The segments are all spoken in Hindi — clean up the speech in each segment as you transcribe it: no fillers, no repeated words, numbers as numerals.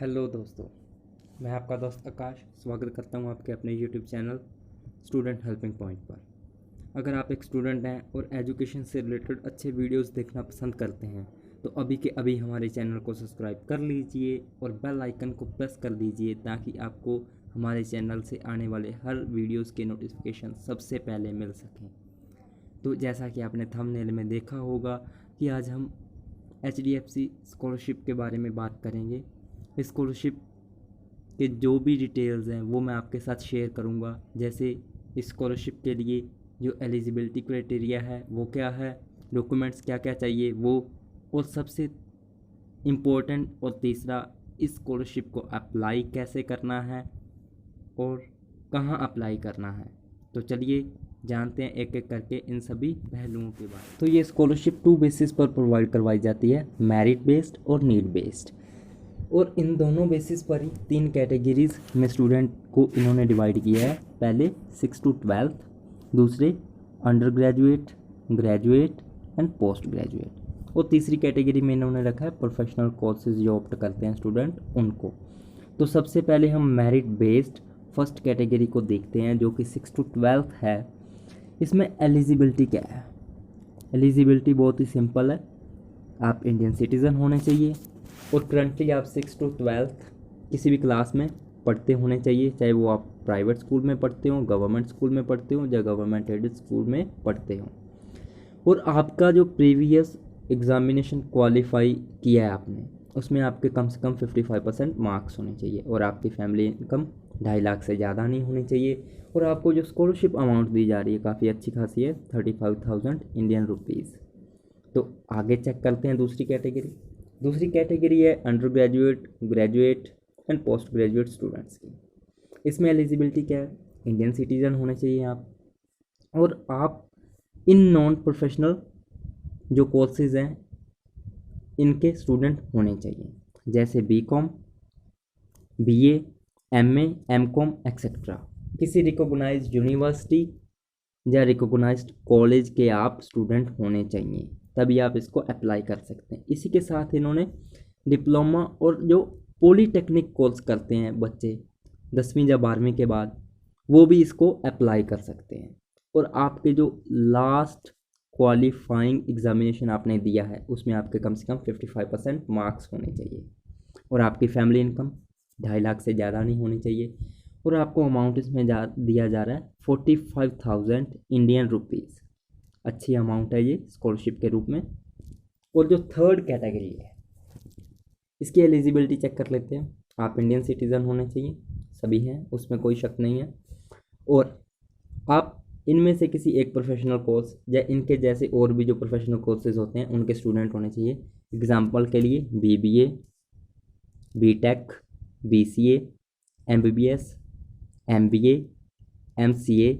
हेलो दोस्तों, मैं आपका दोस्त आकाश स्वागत करता हूं आपके अपने YouTube channel student helping point पर। अगर आप एक स्टूडेंट हैं और एजुकेशन से रिलेटेड अच्छे वीडियोस देखना पसंद करते हैं तो अभी के अभी हमारे चैनल को सब्सक्राइब कर लीजिए और बेल आइकन को प्रेस कर दीजिए ताकि आपको हमारे चैनल से आने वाले हर वीडियोज़ के नोटिफिकेशन सबसे पहले मिल सकें। तो जैसा कि आपने थंबनेल में देखा होगा कि आज हम HDFC स्कॉलरशिप के बारे में बात करेंगे। स्कॉलरशिप के जो भी डिटेल्स हैं वो मैं आपके साथ शेयर करूंगा, जैसे स्कॉलरशिप के लिए जो एलिजिबिलिटी क्राइटेरिया है वो क्या है, डॉक्यूमेंट्स क्या क्या चाहिए वो, और सबसे इम्पोर्टेंट और तीसरा इस स्कॉलरशिप को अप्लाई कैसे करना है और कहाँ अप्लाई करना है। तो चलिए जानते हैं एक एक करके इन सभी पहलुओं के बारे में। तो ये स्कॉलरशिप 2 बेसिस पर प्रोवाइड करवाई जाती है, मेरिट बेस्ड और नीड बेस्ड, और इन दोनों बेसिस पर ही 3 कैटेगरीज में स्टूडेंट को इन्होंने डिवाइड किया है। पहले 6 to 12, दूसरे under graduate, graduate and post graduate, और तीसरी कैटेगरी में इन्होंने रखा है प्रोफेशनल कोर्सेज जो ऑप्ट करते हैं स्टूडेंट उनको। तो सबसे पहले हम मेरिट बेस्ड फर्स्ट कैटेगरी को देखते हैं जो कि 6 to 12 है। इसमें एलिजिबिलिटी क्या है? एलिजिबिलिटी बहुत ही सिंपल है, आप इंडियन सिटीज़न होने चाहिए और करंटली आप 6 to 12 किसी भी क्लास में पढ़ते होने चाहिए, चाहे वो आप प्राइवेट स्कूल में पढ़ते हो, गवर्नमेंट स्कूल में पढ़ते हो या गवर्नमेंट एडेड स्कूल में पढ़ते हो, और आपका जो प्रीवियस एग्ज़ामिनेशन क्वालिफाई किया है आपने उसमें आपके कम से कम 55% मार्क्स होने चाहिए, और आपकी फैमिली इनकम 2.5 लाख से ज़्यादा नहीं होनी चाहिए, और आपको जो स्कॉलरशिप अमाउंट दी जा रही है काफ़ी अच्छी खासी है, 35,000 इंडियन रुपीज़। तो आगे चेक करते हैं दूसरी कैटेगरी। दूसरी कैटेगरी है under graduate, graduate and post graduate students की। इसमें एलिजिबिलिटी क्या है? इंडियन सिटीज़न होने चाहिए आप, और आप इन नॉन प्रोफेशनल जो कोर्सेज हैं इनके स्टूडेंट होने चाहिए, जैसे BCom, BA, MA, MCom etcetera. किसी रिकॉग्नाइज्ड यूनिवर्सिटी या रिकॉग्नाइज्ड कॉलेज के आप स्टूडेंट होने चाहिए, तभी आप इसको अप्लाई कर सकते हैं। इसी के साथ इन्होंने डिप्लोमा और जो पॉलीटेक्निक कोर्स करते हैं बच्चे 10वीं या 12वीं के बाद, वो भी इसको अप्लाई कर सकते हैं। और आपके जो लास्ट क्वालिफाइंग एग्जामिनेशन आपने दिया है उसमें आपके कम से कम 55% मार्क्स होने चाहिए, और आपकी फैमिली इनकम 2.5 लाख से ज़्यादा नहीं होनी चाहिए, और आपको अमाउंट इसमें दिया जा रहा है 45,000 इंडियन रुपीज़। अच्छी अमाउंट है ये स्कॉलरशिप के रूप में। और जो थर्ड कैटेगरी है इसकी एलिजिबिलिटी चेक कर लेते हैं। आप इंडियन सिटीज़न होने चाहिए, सभी हैं, उसमें कोई शक नहीं है, और आप इनमें से किसी एक प्रोफेशनल कोर्स या इनके जैसे और भी जो प्रोफेशनल कोर्सेज होते हैं उनके स्टूडेंट होने चाहिए। एग्जाम्पल के लिए BBA, BTech, BCA, MBBS, MBA, MCA,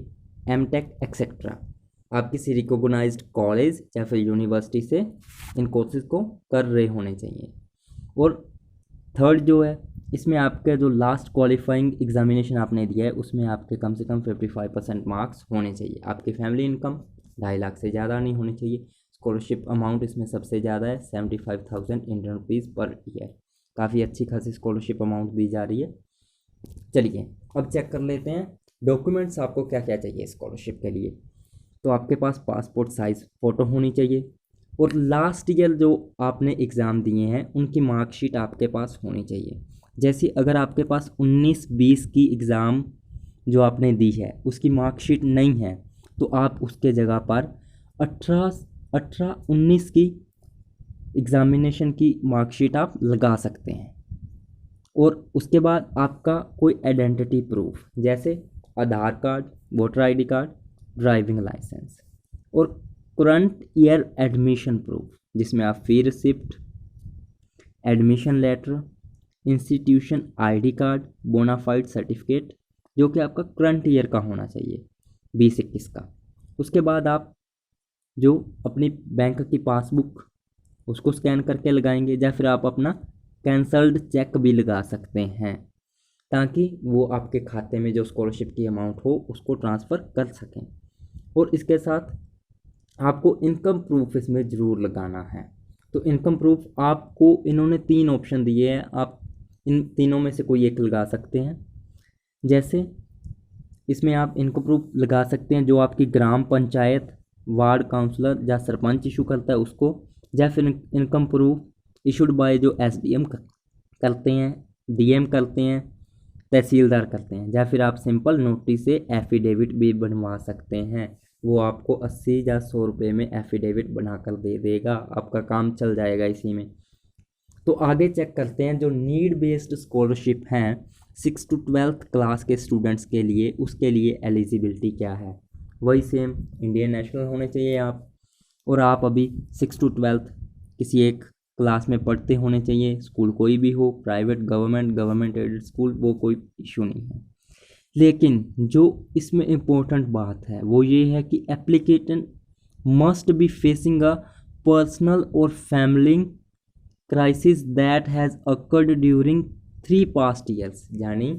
MTech etcetera. आप किसी रिकॉग्नाइज्ड कॉलेज या फिर यूनिवर्सिटी से इन कोर्सेज को कर रहे होने चाहिए। और थर्ड जो है इसमें आपका जो लास्ट क्वालिफाइंग एग्जामिनेशन आपने दिया है उसमें आपके कम से कम 55% मार्क्स होने चाहिए। आपकी फैमिली इनकम 2.5 लाख से ज़्यादा नहीं होनी चाहिए। स्कॉलरशिप अमाउंट इसमें सबसे ज़्यादा है 75,000 इंडियन रुपीज़ पर ईयर। काफ़ी अच्छी खासी स्कॉलरशिप अमाउंट दी जा रही है। चलिए अब चेक कर लेते हैं डॉक्यूमेंट्स आपको क्या क्या चाहिए स्कॉलरशिप के लिए। तो आपके पास पासपोर्ट साइज़ फ़ोटो होनी चाहिए, और लास्ट ईयर जो आपने एग्ज़ाम दिए हैं उनकी मार्कशीट आपके पास होनी चाहिए। जैसे अगर आपके पास 19-20 की एग्ज़ाम जो आपने दी है उसकी मार्कशीट नहीं है तो आप उसके जगह पर 18-19 की एग्ज़ामिनेशन की मार्कशीट आप लगा सकते हैं। और उसके बाद आपका कोई आइडेंटिटी प्रूफ जैसे Aadhaar card, voter ID card, driving licence, और करंट ईयर एडमिशन प्रूफ जिसमें आप fee receipt, admission letter, institution ID card, bonafide certificate जो कि आपका करंट ईयर का होना चाहिए 20-21 का। उसके बाद आप जो अपनी बैंक की पासबुक उसको स्कैन करके लगाएंगे, या फिर आप अपना कैंसल्ड चेक भी लगा सकते हैं ताकि वो आपके खाते में जो स्कॉलरशिप की अमाउंट हो उसको ट्रांसफ़र कर सकें। और इसके साथ आपको इनकम प्रूफ इसमें ज़रूर लगाना है। तो इनकम प्रूफ आपको इन्होंने 3 ऑप्शन दिए हैं। आप इन तीनों में से कोई एक लगा सकते हैं। जैसे इसमें आप इनकम प्रूफ लगा सकते हैं जो आपकी ग्राम पंचायत, वार्ड काउंसलर या सरपंच इशू करता है उसको, या फिर इनकम प्रूफ इशूड बाय जो एसडीएम करते हैं, डीएम करते हैं, तहसीलदार करते हैं, या फिर आप सिंपल नोटिस से एफिडेविट भी बनवा सकते हैं। वो आपको 80 या 100 रुपये में एफिडेविट बनाकर दे देगा, आपका काम चल जाएगा इसी में। तो आगे चेक करते हैं जो नीड बेस्ड स्कॉलरशिप हैं 6 to 12th क्लास के स्टूडेंट्स के लिए, उसके लिए एलिजिबिलिटी क्या है। वही सेम इंडियन नेशनल होने चाहिए आप, और आप अभी 6 to 12th किसी एक क्लास में पढ़ते होने चाहिए, स्कूल कोई भी हो, प्राइवेट, गवर्नमेंट एडेड स्कूल, वो कोई इशू नहीं है। लेकिन जो इसमें इम्पोर्टेंट बात है वो ये है कि application must be facing a personal और family crisis that has occurred during 3 past years, यानी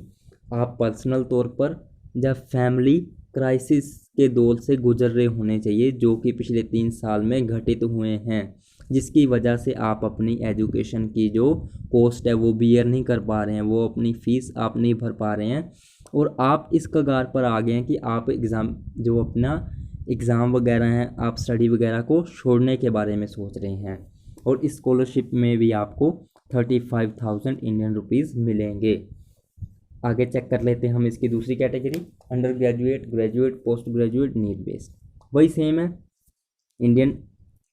आप पर्सनल तौर पर जब फैमिली क्राइसिस के दौर से गुजर रहे होने चाहिए जो कि पिछले 3 साल में घटित हुए हैं, जिसकी वजह से आप अपनी एजुकेशन की जो कॉस्ट है वो बियर नहीं कर पा रहे हैं, वो अपनी फ़ीस आप नहीं भर पा रहे हैं, और आप इस कगार पर आ गए हैं कि आप अपना एग्ज़ाम वगैरह हैं, आप स्टडी वगैरह को छोड़ने के बारे में सोच रहे हैं। और इस स्कॉलरशिप में भी आपको 35,000 इंडियन रुपीज़ मिलेंगे। आगे चेक कर लेते हैं हम इसकी दूसरी category, under graduate, graduate, post graduate, need based. वही सेम है, इंडियन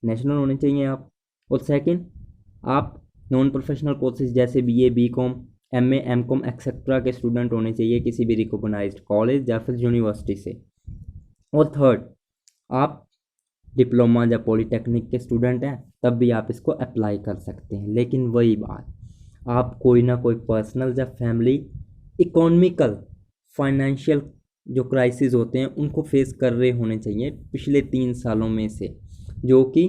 नेशनल होने चाहिए आप। और सेकंड, आप नॉन प्रोफेशनल कोर्सेज जैसे BA, BCom, MA, MCom etcetera के स्टूडेंट होने चाहिए किसी भी रिकॉग्नाइज्ड कॉलेज या फिर यूनिवर्सिटी से। और थर्ड, आप डिप्लोमा या पॉलीटेक्निक के स्टूडेंट हैं तब भी आप इसको अप्लाई कर सकते हैं। लेकिन वही बात, आप कोई ना कोई पर्सनल या फैमिली इकोनॉमिकल फाइनेंशियल जो क्राइसिस होते हैं उनको फेस कर रहे होने चाहिए पिछले 3 सालों में से, जो कि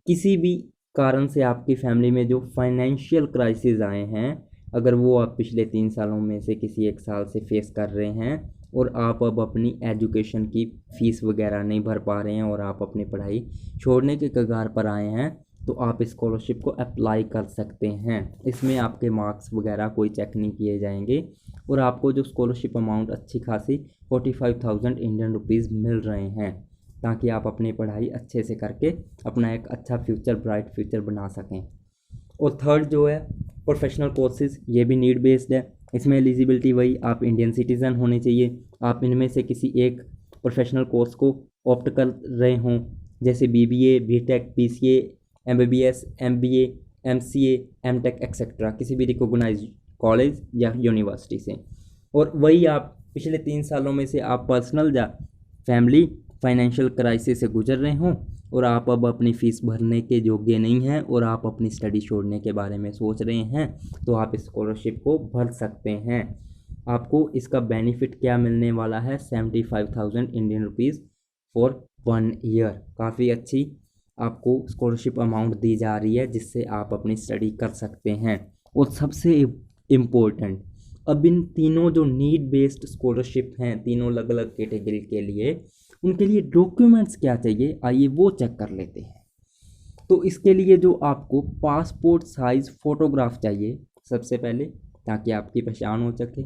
किसी भी कारण से आपकी फैमिली में जो फाइनेंशियल क्राइसिस आए हैं, अगर वो आप पिछले 3 सालों में से किसी एक साल से फेस कर रहे हैं और आप अब अपनी एजुकेशन की फ़ीस वगैरह नहीं भर पा रहे हैं और आप अपनी पढ़ाई छोड़ने के कगार पर आए हैं, तो आप इस स्कॉलरशिप को अप्लाई कर सकते हैं। इसमें आपके मार्क्स वगैरह कोई चेक नहीं किए जाएंगे और आपको जो स्कॉलरशिप अमाउंट अच्छी खासी 45,000 इंडियन रुपीज़ मिल रहे हैं, ताकि आप अपनी पढ़ाई अच्छे से करके अपना एक अच्छा फ्यूचर, ब्राइट फ्यूचर बना सकें। और थर्ड जो है प्रोफेशनल कोर्सेज, ये भी नीड बेस्ड है। इसमें एलिजिबिलिटी वही, आप इंडियन सिटीज़न होने चाहिए, आप इनमें से किसी एक प्रोफेशनल कोर्स को ऑप्ट कर रहे हों, जैसे BBA, BTech, PCA, MBBS, MBA, MCA, MTech etcetera, किसी भी रिकॉग्नाइज्ड कॉलेज या यूनिवर्सिटी से। और वही आप पिछले 3 सालों में से आप पर्सनल या फैमिली फाइनेंशियल क्राइसिस से गुजर रहे हों और आप अब अपनी फ़ीस भरने के योग्य नहीं हैं और आप अपनी स्टडी छोड़ने के बारे में सोच रहे हैं, तो आप इस स्कॉलरशिप को भर सकते हैं। आपको इसका बेनिफिट क्या मिलने वाला है, 75,000 इंडियन रुपीज़ फॉर 1 ईयर। काफ़ी अच्छी आपको स्कॉलरशिप अमाउंट दी जा रही है जिससे आप अपनी स्टडी कर सकते हैं। और सबसे इम्पोर्टेंट, अब इन तीनों जो नीड बेस्ड स्कॉलरशिप हैं, तीनों अलग अलग कैटेगरी के लिए, उनके लिए डॉक्यूमेंट्स क्या चाहिए, आइए वो चेक कर लेते हैं। तो इसके लिए जो आपको पासपोर्ट साइज़ फ़ोटोग्राफ चाहिए सबसे पहले, ताकि आपकी पहचान हो सके,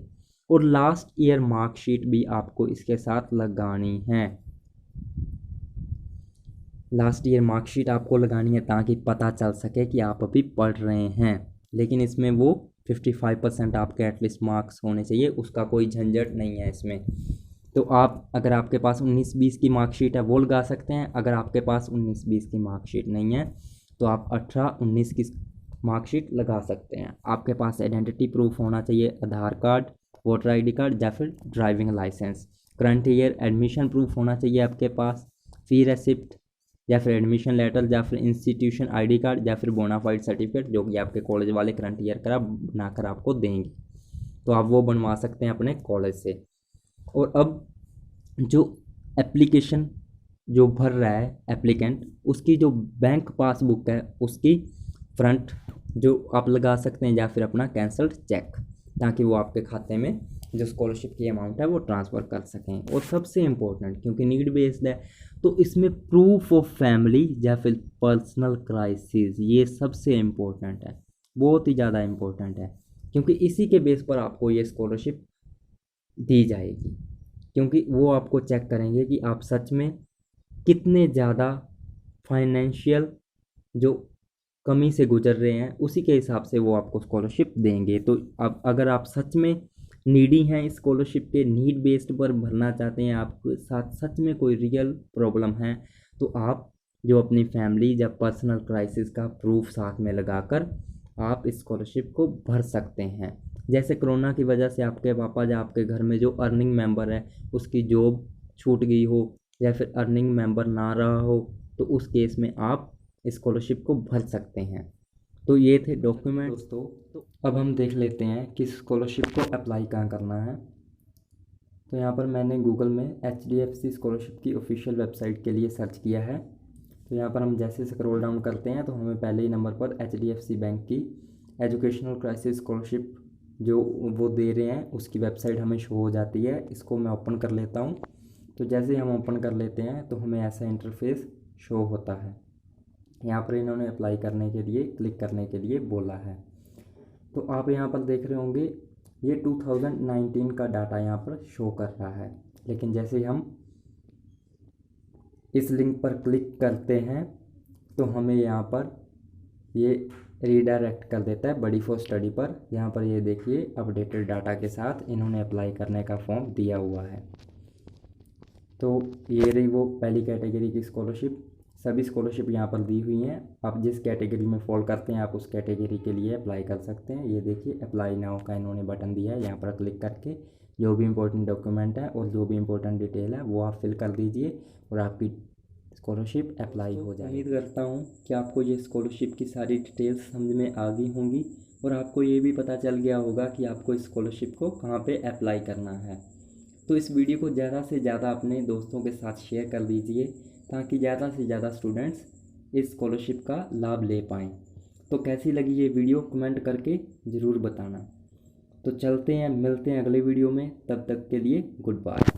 और लास्ट ईयर मार्कशीट भी आपको इसके साथ लगानी है। लास्ट ईयर मार्कशीट आपको लगानी है ताकि पता चल सके कि आप अभी पढ़ रहे हैं। लेकिन इसमें वो 55% आपके एटलीस्ट मार्क्स होने चाहिए, उसका कोई झंझट नहीं है इसमें। तो आप, अगर आपके पास 19-20 की मार्कशीट है वो लगा सकते हैं, अगर आपके पास 19-20 की मार्कशीट नहीं है तो आप 18-19 की मार्कशीट लगा सकते हैं। आपके पास आइडेंटिटी प्रूफ होना चाहिए, Aadhaar card, voter ID card या फिर driving licence. Current year admission proof होना चाहिए आपके पास, फी रेसिप्ट या फिर एडमिशन लेटर या फिर इंस्टीट्यूशन आईडी कार्ड या फिर बोनाफाइड सर्टिफिकेट, जो कि आपके कॉलेज वाले करंट ईयर का बनाकर आपको देंगे, तो आप वो बनवा सकते हैं अपने कॉलेज से। और अब जो एप्लीकेशन जो भर रहा है एप्लीकेंट, उसकी जो बैंक पासबुक है उसकी फ्रंट जो आप लगा सकते हैं, या फिर अपना कैंसल्ड चेक, ताकि वो आपके खाते में जो स्कॉलरशिप की अमाउंट है वो ट्रांसफ़र कर सकें। और सबसे इम्पोर्टेंट, क्योंकि नीड बेस्ड है, तो इसमें प्रूफ ऑफ फैमिली या फिर पर्सनल क्राइसिस, ये सबसे इम्पोर्टेंट है, बहुत ही ज़्यादा इम्पोर्टेंट है। क्योंकि इसी के बेस पर आपको ये स्कॉलरशिप दी जाएगी, क्योंकि वो आपको चेक करेंगे कि आप सच में कितने ज़्यादा फाइनेंशियल जो कमी से गुजर रहे हैं, उसी के हिसाब से वो आपको स्कॉलरशिप देंगे। तो अब अगर आप सच में नीडी हैं, इस स्कॉलरशिप के नीड बेस्ड पर भरना चाहते हैं, आपके साथ सच में कोई रियल प्रॉब्लम है, तो आप जो अपनी फैमिली या पर्सनल क्राइसिस का प्रूफ साथ में लगाकर आप इस स्कॉलरशिप को भर सकते हैं। जैसे कोरोना की वजह से आपके पापा या आपके घर में जो अर्निंग मेंबर है उसकी जॉब छूट गई हो, या फिर अर्निंग मेंबर ना रहा हो, तो उस केस में आप स्कॉलरशिप को भर सकते हैं। तो ये थे डॉक्यूमेंट दोस्तों। तो अब हम देख लेते हैं कि स्कॉलरशिप को अप्लाई कहाँ करना है। तो यहाँ पर मैंने गूगल में HDFC स्कॉलरशिप की ऑफिशियल वेबसाइट के लिए सर्च किया है। तो यहाँ पर हम जैसे स्क्रॉल डाउन करते हैं तो हमें पहले ही नंबर पर HDFC बैंक की एजुकेशनल क्राइसिस स्कॉलरशिप जो वो दे रहे हैं उसकी वेबसाइट हमें शो हो जाती है। इसको मैं ओपन कर लेता हूँ। तो जैसे ही हम ओपन कर लेते हैं तो हमें ऐसा इंटरफेस शो होता है। यहाँ पर इन्होंने अप्लाई करने के लिए क्लिक करने के लिए बोला है। तो आप यहाँ पर देख रहे होंगे ये 2019 का डाटा यहाँ पर शो कर रहा है, लेकिन जैसे हम इस लिंक पर क्लिक करते हैं तो हमें यहाँ पर ये रीडायरेक्ट कर देता है बडी फॉर स्टडी पर। यहाँ पर ये देखिए अपडेटेड डाटा के साथ इन्होंने अप्लाई करने का फॉर्म दिया हुआ है। तो ये रही वो पहली कैटेगरी की स्कॉलरशिप। सभी स्कॉलरशिप यहाँ पर दी हुई हैं। आप जिस कैटेगरी में फॉल करते हैं आप उस कैटेगरी के लिए अप्लाई कर सकते हैं। ये देखिए अप्लाई नाउ का इन्होंने बटन दिया है, यहाँ पर क्लिक करके जो भी इंपॉर्टेंट डॉक्यूमेंट है और जो भी इंपॉर्टेंट डिटेल है वो आप फिल कर दीजिए और आपकी स्कॉलरशिप अप्लाई हो जाए। उम्मीद करता हूँ कि आपको ये स्कॉलरशिप की सारी डिटेल्स समझ में आ गई होंगी और आपको ये भी पता चल गया होगा कि आपको इस स्कॉलरशिप को कहाँ पे अप्लाई करना है। तो इस वीडियो को ज़्यादा से ज़्यादा अपने दोस्तों के साथ शेयर कर दीजिए ताकि ज़्यादा से ज़्यादा स्टूडेंट्स इस स्कॉलरशिप का लाभ ले पाएँ। तो कैसी लगी ये वीडियो कमेंट करके ज़रूर बताना। तो चलते हैं, मिलते हैं अगले वीडियो में, तब तक के लिए गुड बाय।